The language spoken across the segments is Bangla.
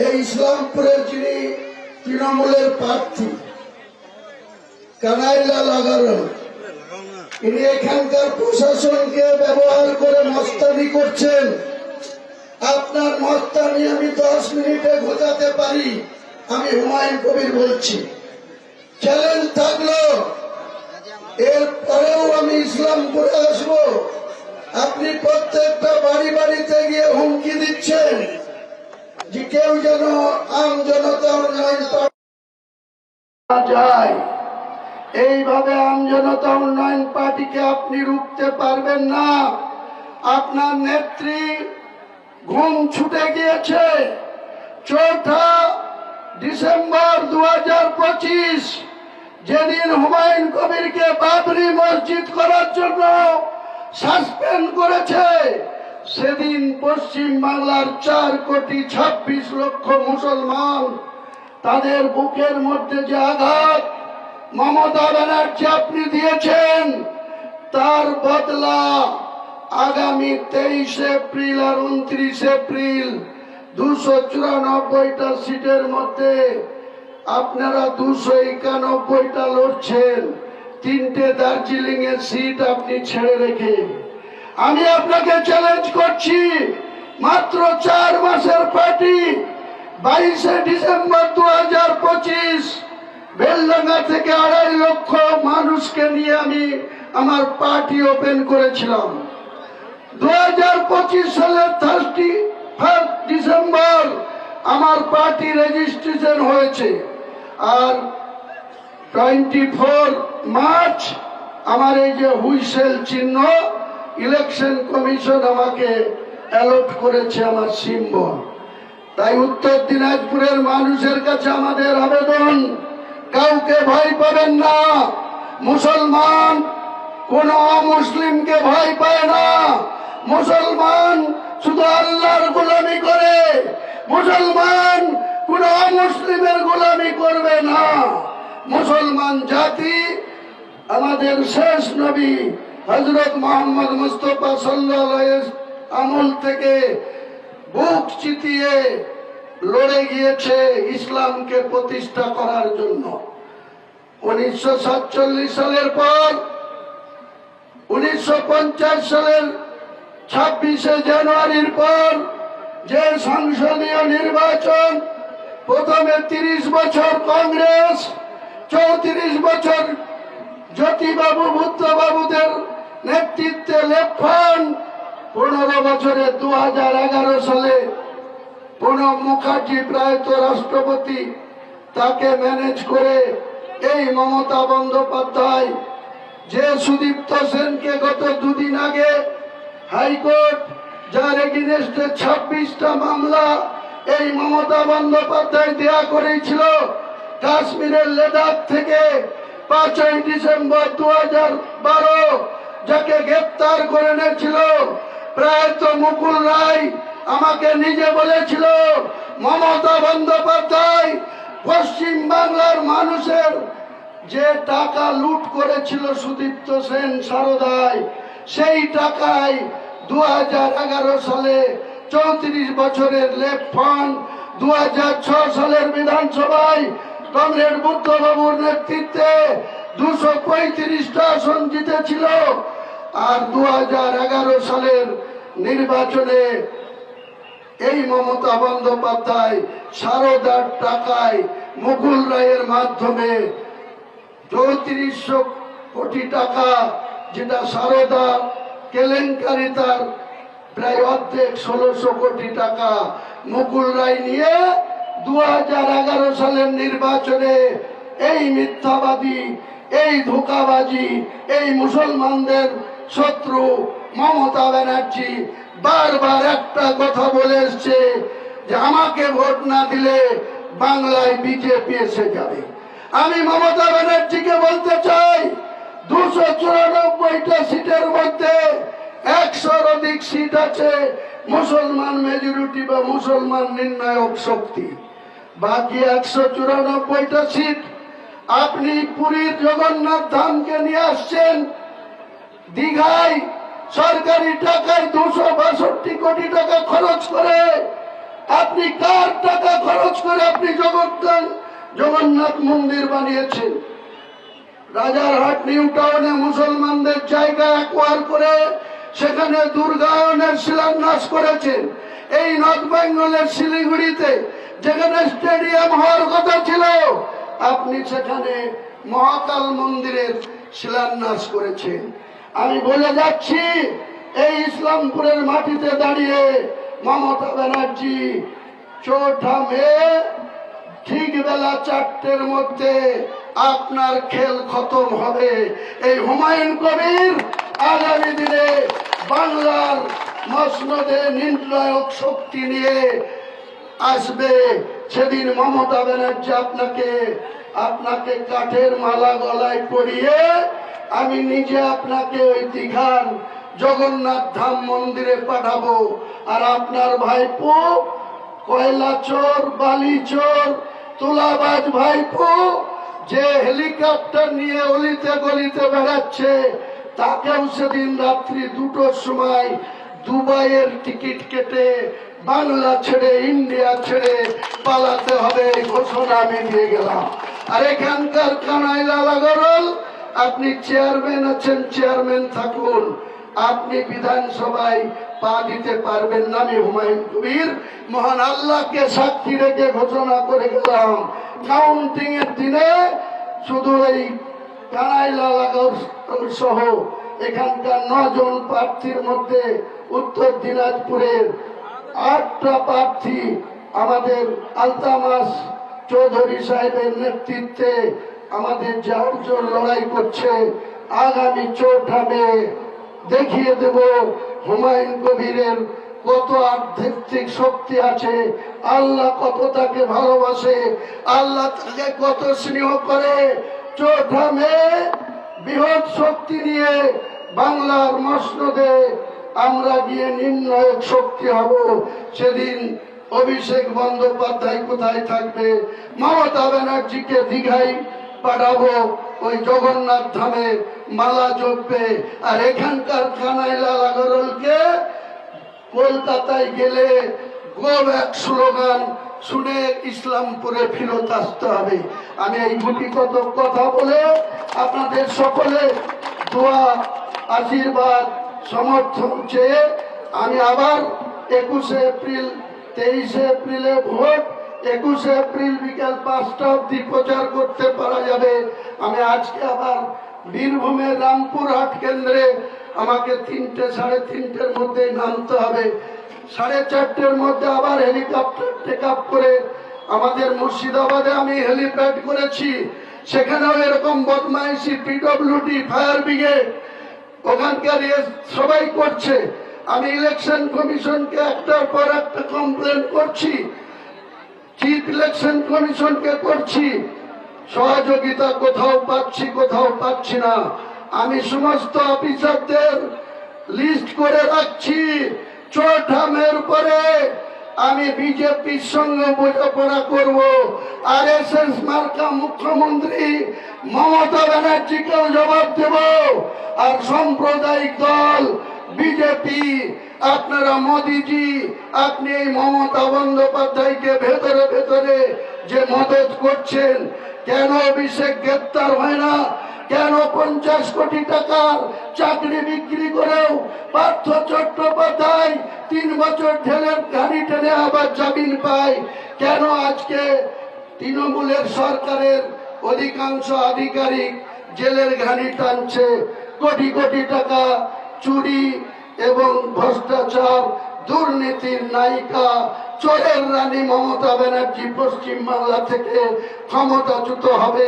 এই ইসলামপুরের যিনি তৃণমূলের প্রার্থী কানাইলাল আগারওয়াল, ইনি এখানকার প্রশাসনকে ব্যবহার করে মস্তানি করছেন। আপনার মস্তানি আমি 10 মিনিটে ঘোচাতে পারি। আমি হুমায়ুন কবির বলছি, চ্যালেঞ্জ থাকলো এরপরেও আমি ইসলামপুরে আসবো। আপনি প্রত্যেকটা বাড়ি বাড়িতে গিয়ে হুমকি দিচ্ছেন যে কেউ যেন আম জনতা উন্নয়ন যায়। এইভাবে আম জনতা উন্নয়ন পার্টিকে আপনি রুখতে পারবেন না। আপনার নেত্রী ঘুম ছুটে গিয়েছে। 4 ডিসেম্বর 2025 যেদিন হুমায়ুন কবিরকে বাবরি মসজিদ করার জন্য সাসপেন্ড করেছে, সেদিন পশ্চিম বাংলার 4,26,00,000 মুসলমান, তাদের বুকের মধ্যে যে আঘাত মমতা ব্যানার্জি আপনি দিয়েছেন, তার বদলা আগামী 23 এপ্রিল আর 29 এপ্রিল 294টা সিটের মধ্যে আপনারা 291টা লড়ছেন। 3টে দার্জিলিং এর সিট আপনি ছেড়ে রেখে আমি আপনাকে চ্যালেঞ্জ করছি, মাত্র 4 মাসের পার্টি 22 ডিসেম্বর 2025 বেলডাঙ্গা থেকে 2.5 লক্ষ মানুষকে নিয়ে আমি আমার পার্টি ওপেন করেছিলাম। 2025 সালের 31 ডিসেম্বর আমার পার্টি রেজিস্ট্রেশন হয়েছে, আর 24 মার্চ আমার এই যে হুইসেল চিহ্ন ইলেকশন কমিশন আমাকে অ্যালট করেছে আমার সিম্বল। তাই উত্তর দিনাজপুরের মানুষের কাছে আমাদের আবেদন, কাউকে ভয় পাবেন না। মুসলমান কোন অমুসলিমকে ভয় পায় না। মুসলমান শুধু আল্লাহর গোলামি করে, মুসলমান কোন অমুসলিমের গোলামি করবে না। মুসলমান জাতি আমাদের শেষ নবী হযরত মুহাম্মদ মুস্তাফা সাল্লাল্লাহু আলাইহি আমল থেকে বুক চিতিয়ে লড়ে গিয়েছে ইসলামকে প্রতিষ্ঠা করার জন্য। 1947 সালের পর 1950 সালের 26 জানুয়ারির পর যে সংসদীয় নির্বাচন, প্রথমে 30 বছর কংগ্রেস, 34 বছর জ্যোতিবাবু বুদ্ধবাবুদের নেতৃত্বে লেফট ফ্রন্ট, 15 বছরে 2011 সালে প্রণব মুখার্জি প্রায়ত রাষ্ট্রপতি, তাকে ম্যানেজ করে এই মমতা বন্দ্যোপাধ্যায় যে সুদীপ্ত সেনকে গত 2 দিন আগে হাইকোর্ট যার এগেইনস্টে 26টা মামলা এই মমতা বন্দ্যোপাধ্যায় দেয়া করেছিল, কাশ্মীরের লাদাখ থেকে 5 ডিসেম্বর 2012 যাকে গ্রেপ্তার করে এনেছিল, প্রায়ত মুকুল রায় আমাকে নিজে বলেছিল মমতা বন্দ্যোপাধ্যায় পশ্চিম বাংলার মানুষের যে টাকা লুট করেছিল সুদীপ্ত সেন সারদায়, সেই টাকায় 2011 সালে 34 বছরের লেফট ফ্রন্ট 2006 সালের বিধানসভায় কমরেড বুদ্ধবাবুর নেতৃত্বে 235টা আসন জিতেছিল। আর 2011 সালের নির্বাচনে এই মমতা বন্দ্যোপাধ্যায় সারদার টাকায় মুকুল রায়ের মাধ্যমে 3400 কোটি টাকা, যেটা সারদা কেলেঙ্কারি তার প্রায় অর্ধেক 1600 কোটি টাকা মুকুল রায় নিয়ে 2011 সালের নির্বাচনে এই মিথ্যাবাদী, এই ধোঁকাবাজি, এই মুসলমানদের শত্রু মমতা ব্যানার্জি বারবার একটা কথা বলে এসছে যে আমাকে ভোট না দিলে বাংলায় বিজেপি এসে যাবে। আমি মমতা ব্যানার্জিকে বলতে চাই, 294টা সিটের মধ্যে 100-র অধিক সিট আছে মুসলমান মেজরিটি বা মুসলমান নির্ণায়ক শক্তি। বাকি 194টা সিট আপনি পুরীর জগন্নাথ ধামকে নিয়ে আসছেন। দীঘায় সরকারি টাকায় 262 কোটি টাকা খরচ করে আপনি কার টাকা জগন্নাথ মন্দির বানিয়েছেন। রাজারহাট নিউ টাউনে মুসলমানদের জায়গা অ্যাকোয়ার করে সেখানে দুর্গায়নের শিলান্যাস করেছেন। এই নর্থ বেঙ্গলের শিলিগুড়িতে যেখানে স্টেডিয়াম হওয়ার কথা ছিল, আপনি সেখানে মহাকাল মন্দিরের শিলান্যাস করেছেন। আমি বলে যাচ্ছি, এই ইসলামপুরের মাটিতে দাঁড়িয়ে মমতা ব্যানার্জি 4 মে ঠিক বেলা 4টের মধ্যে আপনার খেল খতম হবে। এই হুমায়ুন কবির আগামী দিনে বাংলার মসনদে নির্ণায়ক শক্তি নিয়ে আসবে। সেদিন মমতা ব্যানার্জি আপনাকে কাঠের মালা গলায় পরিয়ে আমি নিজে আপনাকে ওই দীঘার জগন্নাথ ধাম মন্দিরে পাঠাবো। আর আপনার ভাইপো কয়লা চোর, বালি চোর, তুলাবাজ ভাইপো যে হেলিকপ্টার নিয়ে অলিতে গলিতে বেড়াচ্ছে, তাকেও সেদিন রাত্রি 2টোর সময় দুবাইয়ের টিকিট কেটে বাংলা ছেড়ে ইন্ডিয়া ছেড়ে পালাতে হবে, এই ঘোষণা আমি দিয়ে গেলাম। আর এখানকার কানাইলাল আগরওয়াল, আপনি চেয়ারম্যান আছেন, চেয়ারম্যান থাকুন, আপনি বিধানসভায় পা দিতে পারবেন না। আমি হুমায়ুন কবির মহান আল্লাহকে সাক্ষী রেখে ঘোষণা করে গেলাম, কাউন্টিং এর দিনে শুধু এই কানাইলাল আগরওয়াল সহ এখানকার 9 জন প্রার্থীর মধ্যে উত্তর দিনাজপুরের 8টা প্রার্থী আমাদের আলতামাস চৌধুরী সাহেবের নেতৃত্বে আমাদের 4 জন লড়াই করছে। আগামী 4 মে দেখিয়ে দেব হুমায়ুন কবিরের কত আধ্যাত্মিক শক্তি আছে, আল্লাহ কত তাকে ভালোবাসে, আল্লাহ তাকে কত স্নেহ করে। 4 মে বৃহৎ শক্তি নিয়ে বাংলার মসনদে আমরা গিয়ে নির্ণায়ক শক্তি হব। সেদিন অভিষেক বন্দ্যোপাধ্যায় কোথায় থাকবে, মমতা ব্যানার্জিকে দীঘায় পাঠাবো, ওই জগন্নাথ ধামে মালা জপবে। আর এখানকার কানাইলাল আগরওয়ালকে কলকাতায় গেলে গো ব্যাক স্লোগান শুনে ইসলামপুরে ফেরত আসতে হবে। আমি এই গুটিগত কথা বলে আপনাদের সকলে দোয়া, আশীর্বাদ, সমর্থন চেয়ে আমি আবার 21 এপ্রিল, 23 এপ্রিলে ভোট, 21 এপ্রিল বিকাল 5টা অবধি প্রচার করতে পারা যাবে। আমি আজকে আবার বীরভূমের রামপুরহাট কেন্দ্রে আমাকে 3টে, 3:30-র মধ্যে নামতে হবে। 4:30-র মধ্যে আবার হেলিকপ্টার টেক আপ করে আমাদের মুর্শিদাবাদে আমি হেলিপ্যাড করেছি, সেখানেও এরকম বদমাইশি পিডব্লিউডি, ফায়ার ব্রিগেড ওখানকার সবাই করছে। আমি ইলেকশন কমিশনকে একটার পর একটা কমপ্লেন করছি, চিফ ইলেকশন কমিশনকে করছি, সহযোগিতা কোথাও পাচ্ছি না। আমি সমস্ত অফিসারদের লিস্ট করে রাখছি। 4 মের পরে আমি বিজেপির সঙ্গে বোঝাপড়া করব। RSS মার্কা মুখ্যমন্ত্রী মমতা ব্যানার্জিকেও জবাব দেব। আর সাম্প্রদায়িক দল বিজেপি, আপনারা মোদিজি, আপনি এই মমতা বন্দ্যোপাধ্যায়কে ভেতরে ভেতরে যে মদত করছেন, কেন অভিষেক গ্রেপ্তার হয় না, কেন 50 কোটি টাকার চাকরি বিক্রি করেও পার্থ চট্টোপাধ্যায় 3 বছর জেলের ঘানি টেনে আবার জামিন পায়, কেন আজকে তৃণমূলের সরকারের অধিকাংশ আধিকারিক জেলের ঘানি টানছে, কোটি কোটি টাকা চুরি এবং ভ্রষ্টাচার, দুর্নীতির নায়িকা, চোরের রানী মমতা ব্যানার্জি পশ্চিম বাংলা থেকে ক্ষমতাচ্যুত হবে।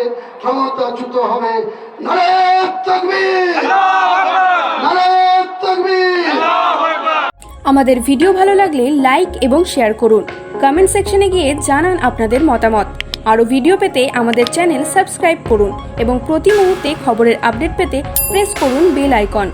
নারে তাকবীর, নারে তাকবীর। আমাদের ভিডিও ভালো লাগলে লাইক এবং শেয়ার করুন। কমেন্ট সেকশনে গিয়ে জানান আপনাদের মতামত। আরও ভিডিও পেতে আমাদের চ্যানেল সাবস্ক্রাইব করুন এবং প্রতি মুহূর্তে খবরের আপডেট পেতে প্রেস করুন বেল আইকন।